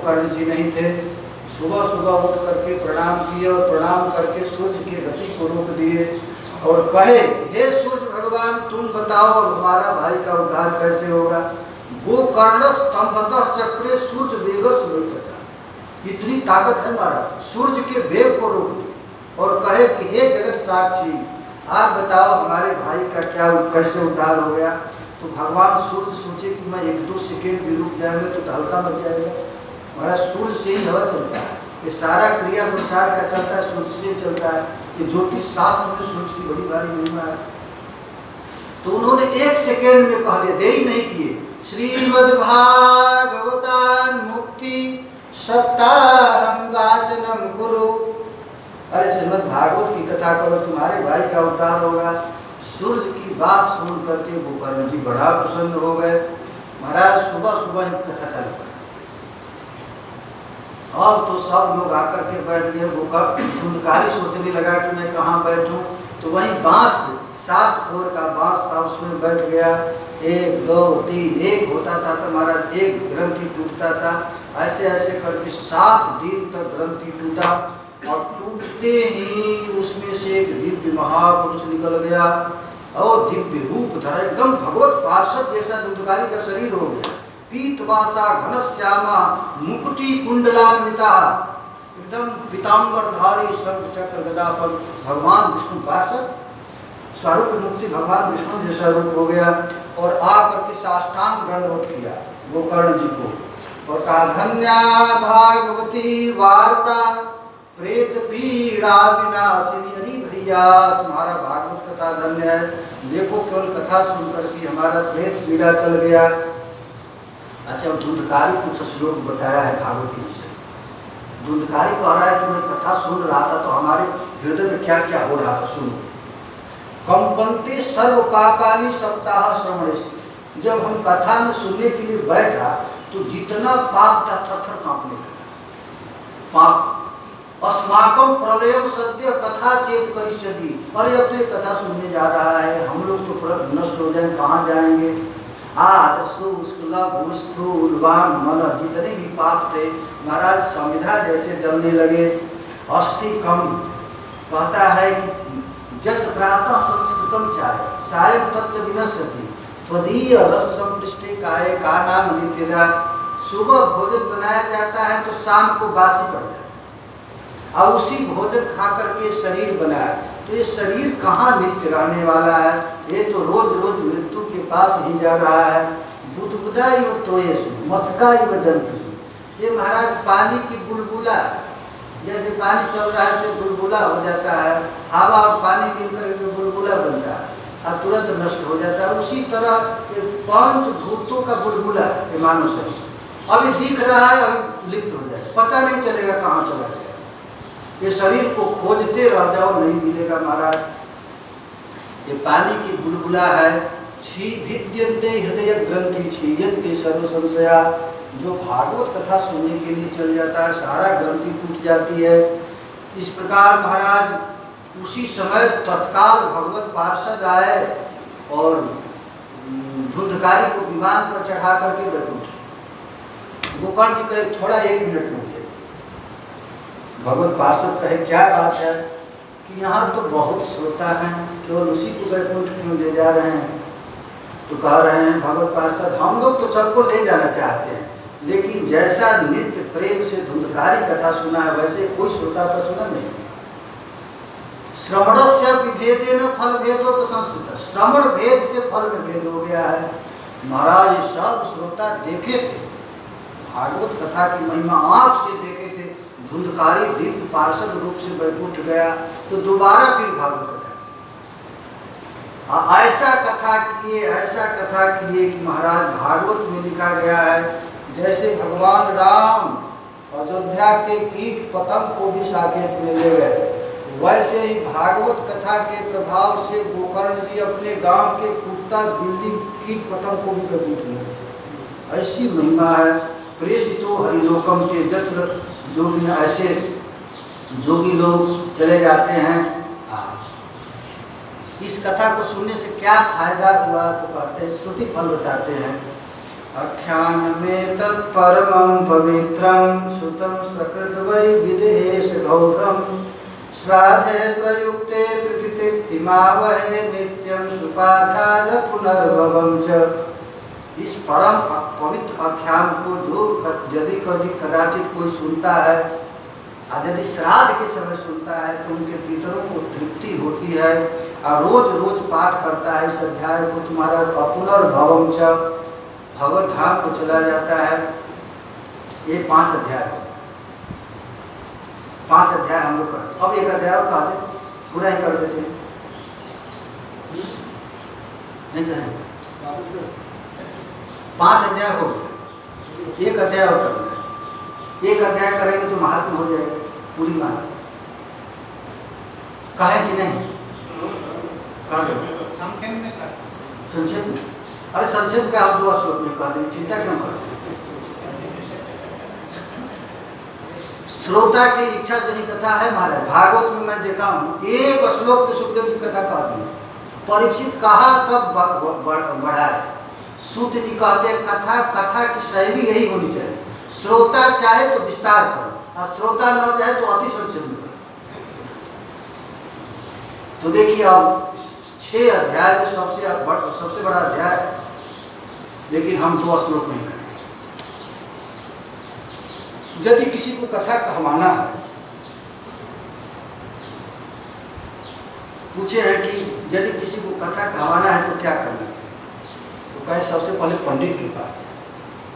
कर्ण जी नहीं थे। सुबह सुबह उठ करके प्रणाम किए और प्रणाम करके सूर्य की गति को रोक दिए और कहे, हे सूर्य भगवान तुम बताओ हमारा भाई का उद्धार कैसे होगा। गोकर्ण स्तंभतः चक्रे सूर्य वेगस वेगता, इतनी ताकत है महाराज, सूर्य के वेग को रोक दिए और कहे कि हे जगत साक्षी आप बताओ हमारे भाई का क्या कैसे उद्धार हो गया। तो भगवान सूर्य सोचे कि मैं 1-2 सेकेंड भी रुक जाएंगे तो हल्का मच जाएगा। महाराज सूर्य से ही हवा चलता है, ये सारा क्रिया संसार का चलता है सूर्य से चलता है। ये ज्योतिष शास्त्र में सूर्य की बड़ी भारी महिमा है। तो उन्होंने 1 सेकेंड में कह दिया, देरी नहीं किए, श्रीमद्भागवतान मुक्ति सप्ताहम वाचनम गुरु। अरे श्रीमद् भागवत की कथा करो, तुम्हारे भाई का उद्धार होगा। सूर्य की बात सुन करके गोकर्ण जी बड़ा प्रसन्न हो गए। महाराज सुबह सुबह ही कथा चालू कर, अब तो सब लोग आकर के बैठ गए। गोकर्ण धुंधकारी सोचने लगा कि मैं कहाँ बैठूं, तो वहीं बांस 7 कोर का बांस था, उसमें बैठ गया। 1 2 3 1 होता था तो महाराज 1 ग्रंथि टूटता था। ऐसे ऐसे करके 7 दिन तक ग्रंथि टूटा और टूटते ही उसमें से एक दिव्य महापुरुष निकल गया और दिव्य रूप धरा, एकदम भगवत पार्षद जैसा धुंधकारी का शरीर हो गया। पीतवासा घनश्यामा मुकुटी कुंडलान्विता, एकदम पीताम्बरधारी शंख चक्र गदा पर भगवान विष्णु पार्षद स्वरूप मुक्ति भगवान विष्णु जैसा रूप हो गया और आकर के साष्टांग दंडवत किया गोकर्ण जी को और कहा, धन्या भागवती वार्ता प्रेत पीड़ा विनाशिनी। अरे भैया तुम्हारा भागवत कथा धन्य है, देखो केवल कथा सुनकर के हमारा प्रेत पीड़ा चल गया। अच्छा धुंधकारी कुछ श्लोक बताया है भागवत के विषय। धुंधकारी कह रहा है कि मैं कथा सुन रहा था तो हमारे हृदय में क्या क्या हो रहा था, सुनो। कंपन्ते सर्व पापानि सप्ताह श्रवणे, जब हम कथा में सुनने के लिए बैठा तो जितना पाप था थर थर कांपने लगा। पाप अस्माकम प्रलयम सद्य कथा चेत करिष्यति, अरे अब तो ये कथा सुनने जा रहा है, हम लोग तो पूरा नष्ट हो जाएंगे, कहाँ जाएंगे। स्थूलवान मन, जितने भी पाप थे महाराज संविधा जैसे जलने लगे। अस्थि कम कहता है कि जत प्रातः संस्कृतम चाय सायं तच्च विनश्यति त्वदीय रस संपृष्टे काये का नाम नित्यदा। सुबह भोजन बनाया जाता है तो शाम को बासी पड़ जाता है और उसी भोजन खा करके शरीर बना है, तो ये शरीर कहाँ नित्य रहने वाला है, ये तो रोज रोज मृत्यु के पास ही जा रहा है। बुदबुदा यो तोयेसु मस्का यो जंतुसु, ये महाराज पानी की बुलबुला, जैसे पानी चल रहा है से बुलबुला हो जाता है, हवा और पानी मिलकर के बुलबुला बनता है और तुरंत नष्ट हो जाता है। उसी तरह ये 5 भूतों का बुलबुला ये मानव शरीर अभी दिख रहा है, अभी लिप्त हो जाए, पता नहीं चलेगा कहाँ चला गया। ये शरीर को खोजते रह जाओ, नहीं मिलेगा महाराज। ये पानी की बुलबुला है। छी भिद्यन्ते हृदय ग्रंथि छीयन्ते सर्व संशया, जो भागवत कथा सुनने के लिए चल जाता है सारा ग्रंथि टूट जाती है। इस प्रकार महाराज उसी समय तत्काल भगवत पार्षद आए और धुंधकारी को विमान पर चढ़ा करके बैठे। गोकर्ण जी कहे थोड़ा 1 मिनट रुकिए। भगवत पार्षद कहे क्या बात है कि यहाँ तो बहुत श्रोता हैं, केवल उसी को वैकुंठ क्यों ले जा रहे हैं। तो कह रहे हैं भगवत पार्षद हम लोग तो सबको ले जाना चाहते हैं, लेकिन जैसा नित्य प्रेम से धुंधकारी कथा सुना है वैसे कोई श्रोता का सुना नहीं। श्रवणस्य विभेदेन फल भेदो तो संस्कृत, श्रवण भेद से फल में भेद हो गया है। महाराज ये सब श्रोता देखे थे भागवत कथा की महिमा, आंख से देखे थे। धुंधकारी दिव्य पार्षद रूप से बैकुंठ गया तो दोबारा फिर भागवत कथा, ऐसा कथा किए कि महाराज भागवत में लिखा गया है जैसे भगवान राम अयोध्या के कीट पतंग को भी साकेत में ले गए, वैसे ही भागवत कथा के प्रभाव से गोकर्ण जी अपने गांव के कुत्ता बिल्ली कीट पतंग को भी बैकुंठ में ले। ऐसी महिमा है। प्रेषितो हरिलोकम के जत्र जोगी ऐसे जोगी लोग चले जाते हैं। इस कथा को सुनने से क्या फायदा हुआ तो कहते हैं, श्रुति फल बताते हैं आख्यान में तत्परमं पवित्रं सुतं सकृत वै विदेश गौरम श्राद्धे प्रयुक्ते प्रकृतिमावहे नित्यं सुपाठाद पुनर्भवं च। इस परम पवित्र आख्यान को जो यदि कदाचित कोई सुनता है और यदि श्राद्ध के समय सुनता है तो उनके पितरों को तृप्ति होती है और रोज रोज पाठ करता है इस अध्याय को, तुम्हारा पुनर्भवम च, भगवत धाम को चला जाता है। ये 5 अध्याय, 5 अध्याय हम लोग करते। अब एक अध्याय और कहा दे, पूरा ही कर देते हैं, नहीं कहें 5 अध्याय हो गया, एक अध्याय और करना है। एक अध्याय करेंगे तो महात्मा हो जाएगा पूरी महात्मा, कहे कि नहीं? संक्षेप में, अरे संक्षेप का आप 2 श्लोक में कह देंगे, चिंता क्यों करते हैं? श्रोता की इच्छा से ही कथा है महाराज। भागवत में मैं देखा हूँ एक श्लोक में सुखदेव जी कथा कह दी, परीक्षित कहा तब बढ़ा है। सूत जी कहते हैं कथा की शैली यही होनी चाहिए, श्रोता चाहे तो विस्तार करो और श्रोता न चाहे तो अति संक्षेप में करो। तो देखिए अब 6 अध्याय में सबसे बड़ा अध्याय, लेकिन हम 2 श्लोक नहीं करेंगे। यदि किसी को कथा कहवाना है, पूछे हैं कि यदि किसी को कथा कहवाना है तो क्या करना चाहिए, तो कहे सबसे पहले पंडित के पास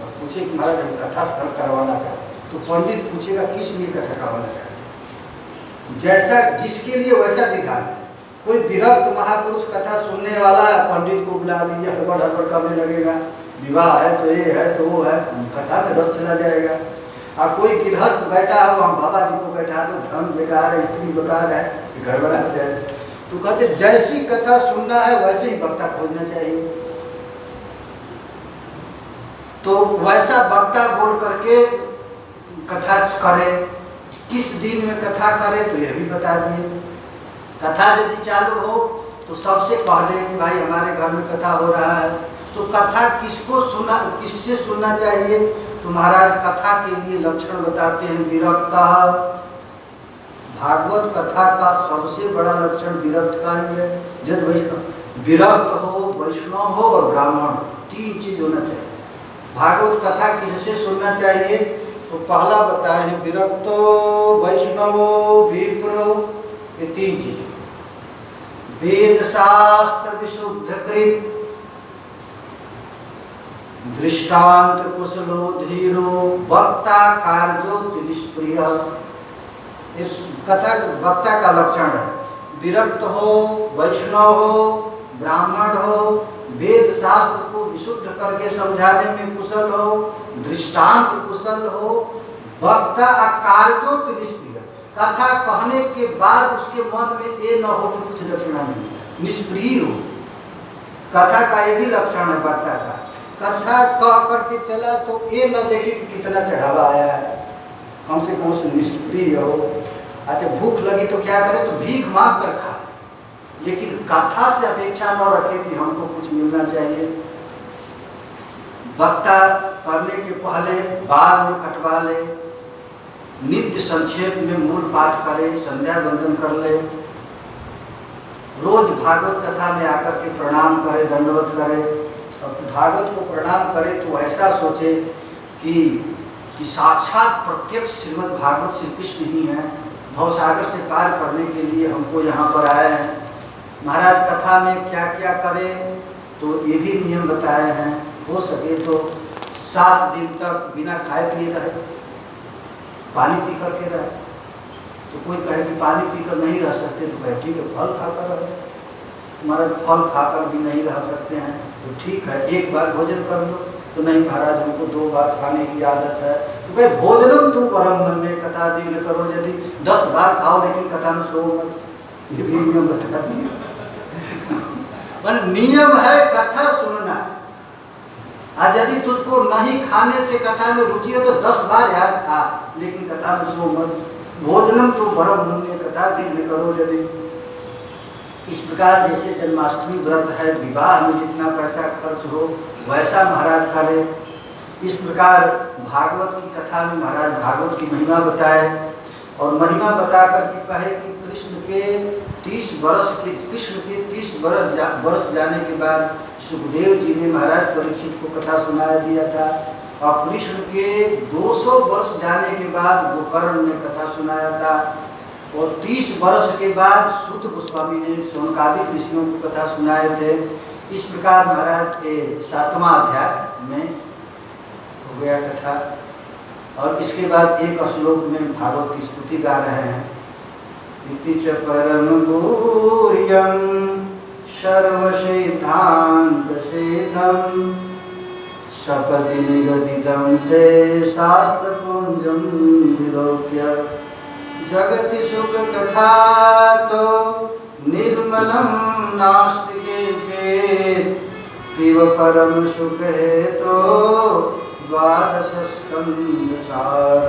और पूछे कि महाराज हम कथा करवाना चाहते हैं, तो पंडित पूछेगा किस लिए कथा करवाना चाहते हैं, जैसा जिसके लिए वैसा विधान। कोई विरक्त महापुरुष कथा सुनने वाला पंडित को बुला दीजिए, हड़बड़ हड़बड़ करने लगेगा, विवाह है तो ये है तो वो है, कथा में रस चला जाएगा। और कोई गृहस्थ बैठा हो, हम बाबा जी को बैठा दो, धन बेकार है, स्त्री बेकार है, गड़बड़ा हो जाए। तो कहते जैसी कथा सुनना है वैसे ही वक्ता खोजना चाहिए। तो वैसा वक्ता बोल करके कथा करे। किस दिन में कथा करे तो यह भी बता दिए। कथा यदि चालू हो तो सबसे कह दें कि भाई हमारे घर में कथा हो रहा है। तो कथा किससे सुनना चाहिए, तो महाराज कथा के लिए लक्षण बताते हैं विरक्त। भागवत कथा का सबसे बड़ा लक्षण विरक्त का ही है। जब वैष्णव विरक्त हो, वैष्णव हो और ब्राह्मण, 3 चीज होना चाहिए। भागवत कथा किससे सुनना चाहिए, तो पहला बताए हैं विरक्तो वैष्णवो विप्रो, ये 3 चीज। वेद शास्त्र विशुद्धकृत, दृष्टांत कुशलो धीरो, वक्ता कार्यो निष्प्रिय। कथा वक्ता का लक्षण है। विरक्त हो, वैष्णव हो, ब्राह्मण हो, वेद शास्त्र को विशुद्ध करके समझाने में कुशल हो, दृष्टांत कुशल हो, वक्ता कार्यो निष्प्रिय। कथा कहने के बाद उसके मन में ये न हो कि कुछ दक्षिणा नहीं, निष्प्रिय हो। कथा का ये भी लक्षण है वक्ता का। कथा कह करके चला तो ये न देखे कि कितना चढ़ावा आया है, कम से कम से निष्प्रिय हो। अच्छा भूख लगी तो क्या करे, तो भीख मांग कर खाए, लेकिन कथा से अपेक्षा न रखे कि हमको कुछ मिलना चाहिए। वक्ता करने के पहले बाल में कटवा ले, नित्य संक्षेप में मूल पाठ करे, संध्या वंदन कर ले, रोज भागवत कथा में आकर के प्रणाम करे, दंडवत करे। और भागवत को प्रणाम करे तो ऐसा सोचे कि साक्षात प्रत्यक्ष श्रीमद् भागवत श्री कृष्ण ही है, भवसागर से पार करने के लिए हमको यहाँ पर आए हैं। महाराज कथा में क्या क्या करें, तो ये भी नियम बताए हैं। हो सके तो 7 दिन तक बिना खाए पिए रहे, पानी पी करके रहे। तो कोई कहे कि पानी पीकर नहीं रह सकते, तो कहे ठीक है फल खाकर रह जाए। महाराज फल खाकर भी नहीं रह सकते हैं, तो ठीक है 1 बार भोजन कर लो। तो नहीं महाराज हमको 2 बार खाने की आदत है, तो कहे भोजनम तू परम धन्य कथा दिन करो, यदि 10 बार खाओ लेकिन कथा में सो मत। ये भी नियम बता दिए। नियम है कथा सुनना। आज यदि तुझको नहीं खाने से कथा में रुचि हो तो 10 बार याद खा, लेकिन कथा में सो मत। भोजनम तो परम धन्य कथा दिन करो। यदि इस प्रकार जैसे जन्माष्टमी व्रत है, विवाह में जितना पैसा खर्च हो वैसा महाराज करे। इस प्रकार भागवत की कथा में महाराज भागवत की महिमा बताए और महिमा बता करके कहे कि कृष्ण के 30 बरस जाने के बाद सुखदेव जी ने महाराज परीक्षित को कथा सुनाया दिया था और कृष्ण के 200 वर्ष जाने के बाद गोकर्ण ने कथा सुनाया था और 30 वर्ष के बाद सूत गोस्वामी ने शौनकादिक ऋषियों को कथा सुनाए थे। इस प्रकार महाराज के 7वां अध्याय में हो गया कथा और इसके बाद एक श्लोक में भागवत की स्तुति गा रहे हैं। इति च परम गुह्यं सर्वसिद्धान्त सिद्धं सपदि निगदितं ते शास्त्रपुञ्जं विलोक्य जगति सुख कथा तो निर्मलं नास्ति चेत् पिब परम सुख है तो द्वादश स्कंद सार।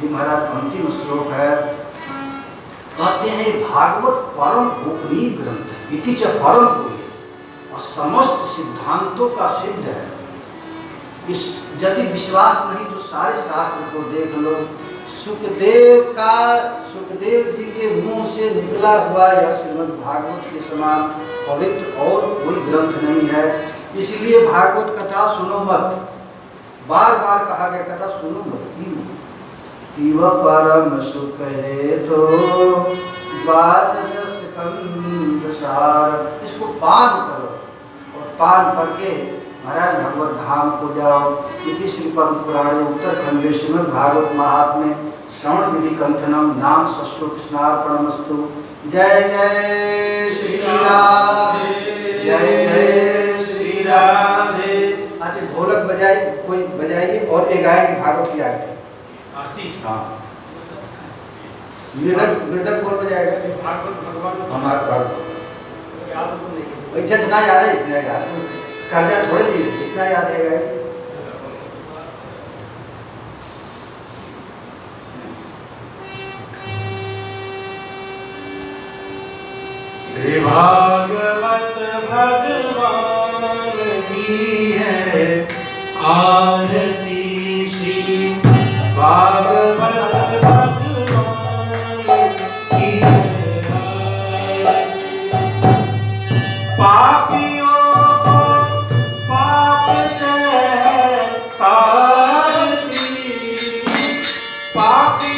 ये महाराज अंतिम श्लोक है। कहते हैं भागवत परम गोपनीय ग्रंथ है, इति च परम गुह्य और समस्त सिद्धांतों का सिद्ध है। इस यदि विश्वास नहीं तो सारे शास्त्र को देख लो। सुखदेव जी के मुंह से निकला हुआ यह श्रीमद् भागवत के समान पवित्र और कोई ग्रंथ नहीं है। इसलिए भागवत कथा सुनो मत, बार बार कहा गया कथा सुनो मत। पीव परम सुख है तो द्वादश स्कंद सार। इसको पान करो और पान करके महाराज भगवत धाम को जाओ। इति श्री परम पुराणे उत्तरखंडे श्रीमद् भागवत महात्म्ये श्रवण विधि कंथनम नाम षष्ठो कृष्णार्पणमस्तु। जय जय श्री राधे, जय जय श्री राधे। अच्छा ढोलक बजाए, कोई बजाइए और एक गाएंगे भागवत की आरती। हाँ मृदंग कौन बजाएगा? हमारे भागवत जितना याद है इतना याद, कर्जा थोड़े लिए जितना याद है। श्री भागवत भगवान की है आरती, श्री भागवत भगवान की है आरती। पापियों पाप से तारती, पापी